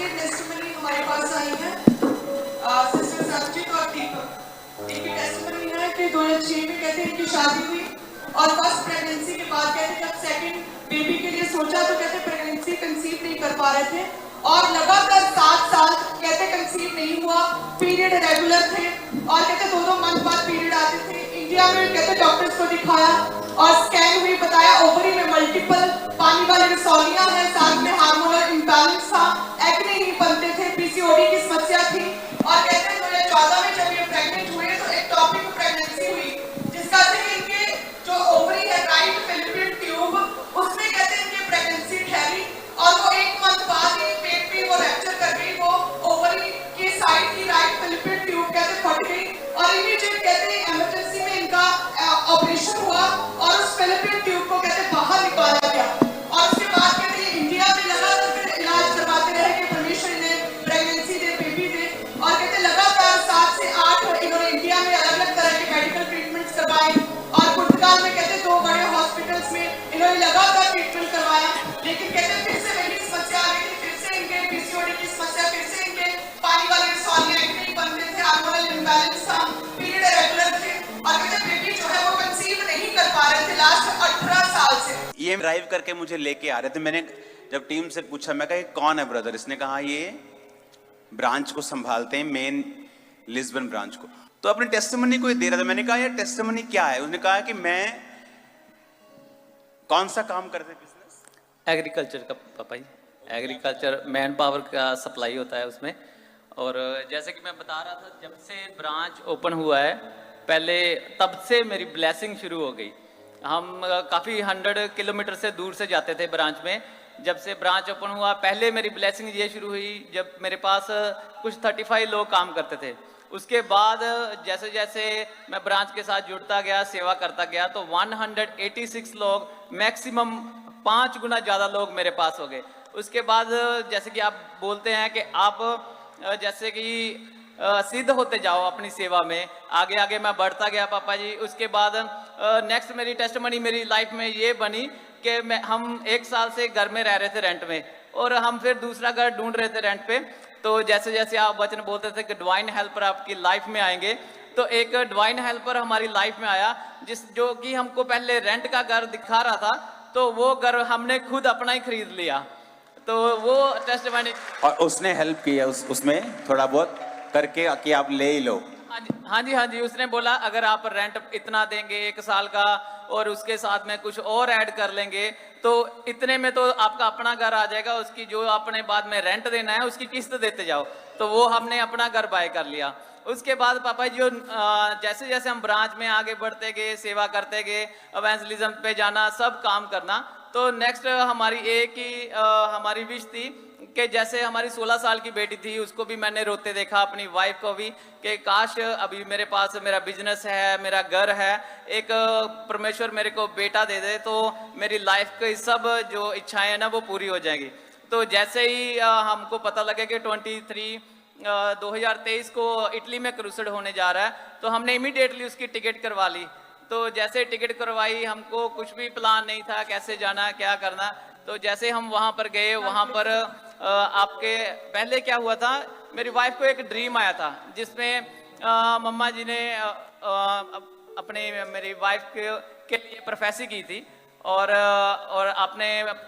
ये टेस्टिमनी हमारे पास आई है सिस्टर सरजीत और दीपक। इनकी टेस्टिमनी है कि 2006 में कहते हैं इनकी शादी हुई और फर्स्ट प्रेगनेंसी के बाद कहते जब सेकंड बेबी के लिए सोचा तो कहते प्रेगनेंसी कंसीव नहीं कर पा रहे थे और लगातार 7 साल कहते कंसीव नहीं हुआ, पीरियड रेगुलर थे और कहते 2-2 मंथ बाद पीरियड आते थे। इंडिया में कहते डॉक्टर्स को दिखाया और स्कैन हुई, बताया ओवरी में मल्टीपल पानी वाली रसौलियां हैं, साथ में हार्मोनल इम्बैलेंस था, एक्ने नहीं बनते थे, पीसीओडी की समस्या थी और कहते 2014 में जब ये प्रेग्नेंट हुए तो एक टॉपिक प्रेगनेंसी हुई जिसका इनके जो ओवरी है राइट फैलोपियन ट्यूब उसमें कहते इनकी प्रेगनेंसी ठहरी और वो 1 मंथ बाद ही पेट पे वो रैप्चर कर गई, वो ओवरी की साइड की राइट फैलोपियन ट्यूब कहते फट गई और इमीडिएट कहते इमरजेंसी में इनका ऑपरेशन हुआ और उस फैलोपियन ट्यूब को कहते बाहर निकाला गया और उसके बाद कहते इंडिया में लगातार इलाज करवाते रहे कि परमेश्वर ने प्रेगनेंसी दे, बेबी दे और कहते लगातार 7 से 8 इन्होंने इंडिया में अलग-अलग तरह के मेडिकल ट्रीटमेंट्स करवाए और पुर्तगाल में कहते 2 बड़े हॉस्पिटल्स में इन्होंने लगातार ट्रीटमेंट करवाया, लेकिन कहते फिर से वही समस्या आ गई थी, फिर से इनके पीसीओडी की समस्या, फिर से इनके पानी वाली रसौलियां नहीं बनते थे, हार्मोनल इम्बैलेंस था, पीरियड रेगुलर थे और कहते बेबी जो है वो कंसीव नहीं कर पा रहे थे लास्ट 18 साल से। ये ड्राइव करके मुझे लेके आ रहे थे, मैंने जब टीम से पूछा मैं कहा ये कौन है ब्रदर, इसने कहा ये ब्रांच को संभालते हैं, मेन लिस्बन ब्रांच को। तो अपनी टेस्टिमनी को ये दे रहा था, मैंने कहा यार टेस्टिमनी क्या है, उसने कहा कि मैं कौन सा काम करते बिजनेस, एग्रीकल्चर का पापा जी, एग्रीकल्चर मैन पावर का सप्लाई होता है उसमें। और जैसे कि मैं बता रहा था जब से ब्रांच ओपन हुआ है पहले तब से मेरी ब्लेसिंग शुरू हो गई। हम काफ़ी 100 किलोमीटर से दूर से जाते थे ब्रांच में। जब से ब्रांच ओपन हुआ पहले मेरी ब्लेसिंग ये शुरू हुई जब मेरे पास कुछ 35 लोग काम करते थे। उसके बाद जैसे जैसे मैं ब्रांच के साथ जुड़ता गया, सेवा करता गया, तो 186 लोग, मैक्सिमम 5 गुना ज़्यादा लोग मेरे पास हो गए। उसके बाद जैसे कि आप बोलते हैं कि आप जैसे कि सिद्ध होते जाओ अपनी सेवा में, आगे आगे मैं बढ़ता गया पापा जी। उसके बाद नेक्स्ट मेरी टेस्टमनी मेरी लाइफ में ये बनी कि हम 1 साल से घर में रह रहे थे रेंट में और हम फिर दूसरा घर ढूंढ रहे थे रेंट पे। तो जैसे जैसे आप वचन बोलते थे कि डिवाइन हेल्पर आपकी लाइफ में आएंगे, तो एक डिवाइन हेल्पर हमारी लाइफ में आया जो कि हमको पहले रेंट का घर दिखा रहा था, तो वो घर हमने खुद अपना ही खरीद लिया। तो वो टेस्टिमनी और उसने हेल्प किया उसमें थोड़ा बहुत करके कि आप ले ही लो। हाँ जी, उसने बोला अगर आप रेंट इतना देंगे 1 साल का और उसके साथ में कुछ और ऐड कर लेंगे तो इतने में तो आपका अपना घर आ जाएगा, उसकी जो आपने बाद में रेंट देना है उसकी किस्त देते जाओ। तो वो हमने अपना घर बाय कर लिया। उसके बाद पापा जी जैसे जैसे हम ब्रांच में आगे बढ़ते गए, सेवा करते गए, इवेंजलिज्म पे जाना, सब काम करना, तो नेक्स्ट हमारी एक ही हमारी विश थी कि जैसे हमारी 16 साल की बेटी थी उसको भी मैंने रोते देखा, अपनी वाइफ को भी, कि काश अभी मेरे पास मेरा बिजनेस है, मेरा घर है, एक परमेश्वर मेरे को बेटा दे दे तो मेरी लाइफ की सब जो इच्छाएं हैं ना वो पूरी हो जाएंगी। तो जैसे ही हमको पता लगे कि 2023 को इटली में क्रूसेड होने जा रहा है, तो हमने इमीडिएटली उसकी टिकट करवा ली। तो जैसे टिकट करवाई, हमको कुछ भी प्लान नहीं था कैसे जाना क्या करना। तो जैसे हम वहाँ पर गए, वहाँ पर आपके पहले क्या हुआ था, मेरी वाइफ को एक ड्रीम आया था जिसमें मम्मा जी ने अपने मेरी वाइफ के लिए प्रोफेसी की थी और आपने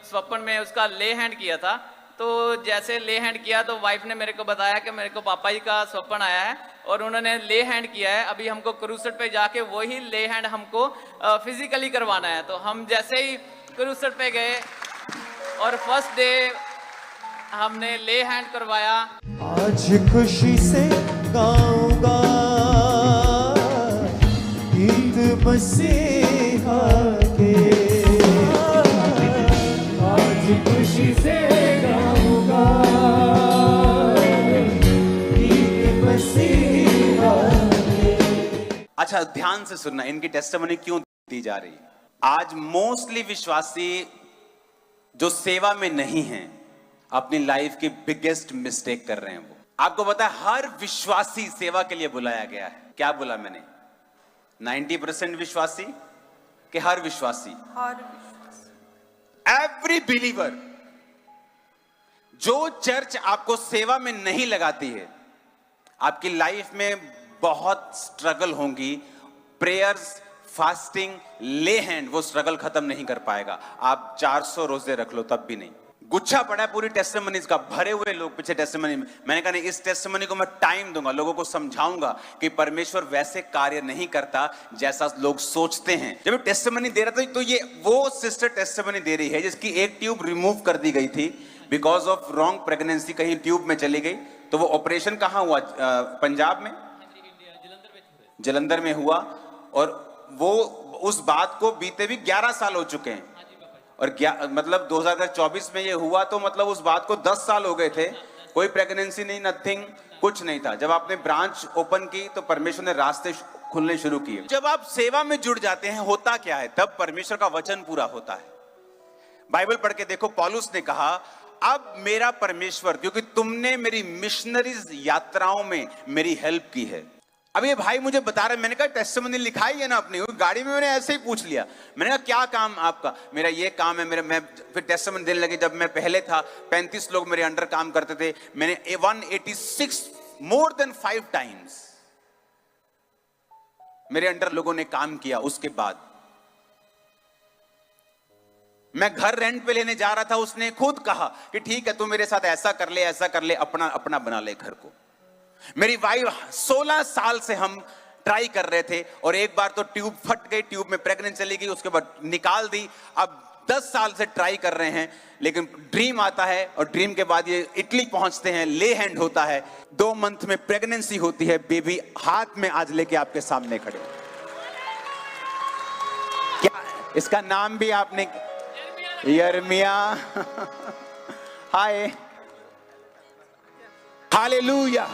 स्वप्न में उसका ले हैंड किया था। तो जैसे ले हैंड किया तो वाइफ ने मेरे को बताया कि मेरे को पापा जी का स्वप्न आया है और उन्होंने ले हैंड किया है। अभी हमको क्रूसेड पे जाके वही ले हैंड हमको फिजिकली करवाना है। तो हम जैसे ही क्रूसेड पे गए और फर्स्ट डे हमने ले हैंड करवाया। आज खुशी से गाऊंगा ईद मसीहा के, आज खुशी से गाऊंगा ईद मसीहा के। अच्छा ध्यान से सुनना, इनकी टेस्टिमनी क्यों दी जा रही है। आज मोस्टली विश्वासी जो सेवा में नहीं हैं अपनी लाइफ की बिगेस्ट मिस्टेक कर रहे हैं। वो आपको पता है हर विश्वासी सेवा के लिए बुलाया गया है। क्या बोला मैंने? 90% विश्वासी कि हर विश्वासी? एवरी बिलीवर जो चर्च आपको सेवा में नहीं लगाती है, आपकी लाइफ में बहुत स्ट्रगल होंगी। प्रेयर्स, फास्टिंग, ले हैंड वो स्ट्रगल खत्म नहीं कर पाएगा। आप 400 रोजे रख लो तब भी नहीं। गुच्छा पड़ा है पूरी टेस्टिमनीज का, भरे हुए लोग पीछे टेस्टिमनी में। मैंने कहा नहीं, इस टेस्टिमनी को मैं टाइम दूंगा, लोगों को समझाऊंगा कि परमेश्वर वैसे कार्य नहीं करता जैसा लोग सोचते हैं। जब टेस्टिमनी दे रहा था तो ये वो सिस्टर टेस्टिमनी दे रही है जिसकी एक ट्यूब रिमूव कर दी गई थी बिकॉज ऑफ रॉन्ग प्रेगनेंसी, कहीं ट्यूब में चली गई। तो वो ऑपरेशन कहाँ हुआ? पंजाब में, जलंधर में हुआ। और वो उस बात को बीते भी 11 साल हो चुके हैं। और मतलब 2024 में ये हुआ तो मतलब उस बात को 10 साल हो गए थे। कोई प्रेगनेंसी नहीं, नथिंग, कुछ नहीं था। जब आपने ब्रांच ओपन की तो परमेश्वर ने रास्ते खुलने शुरू किए। जब आप सेवा में जुड़ जाते हैं होता क्या है? तब परमेश्वर का वचन पूरा होता है। बाइबल पढ़ के देखो, पौलुस ने कहा अब मेरा परमेश्वर, क्योंकि तुमने मेरी मिशनरीज यात्राओं में मेरी हेल्प की है। अब ये भाई मुझे बता रहे, मैंने कहा टेस्टिमनी लिखाई है ना अपनी? गाड़ी में मैंने ऐसे ही पूछ लिया। मैंने कहा क्या काम आपका? मेरा ये काम है। मैं फिर टेस्टिमनी देने लगे। जब मैं पहले था 35 लोग मेरे अंडर काम करते थे। मैंने 186 मोर देन 5 टाइम्स मेरे अंडर लोगों ने काम किया। उसके बाद मैं घर रेंट पे लेने जा रहा था, उसने खुद कहा कि ठीक है तू मेरे साथ ऐसा कर ले, ऐसा कर ले, अपना अपना बना ले घर को। मेरी वाइफ 16 साल से हम ट्राई कर रहे थे और एक बार तो ट्यूब फट गई, ट्यूब में प्रेग्नेंट चली गई, उसके बाद निकाल दी। अब 10 साल से ट्राई कर रहे हैं, लेकिन ड्रीम आता है और ड्रीम के बाद ये इटली पहुंचते हैं, ले हैंड होता है, 2 मंथ में प्रेगनेंसी होती है, बेबी हाथ में आज लेके आपके सामने खड़े। क्या इसका नाम भी आपने? यर्मिया। हाय, हालेलुया।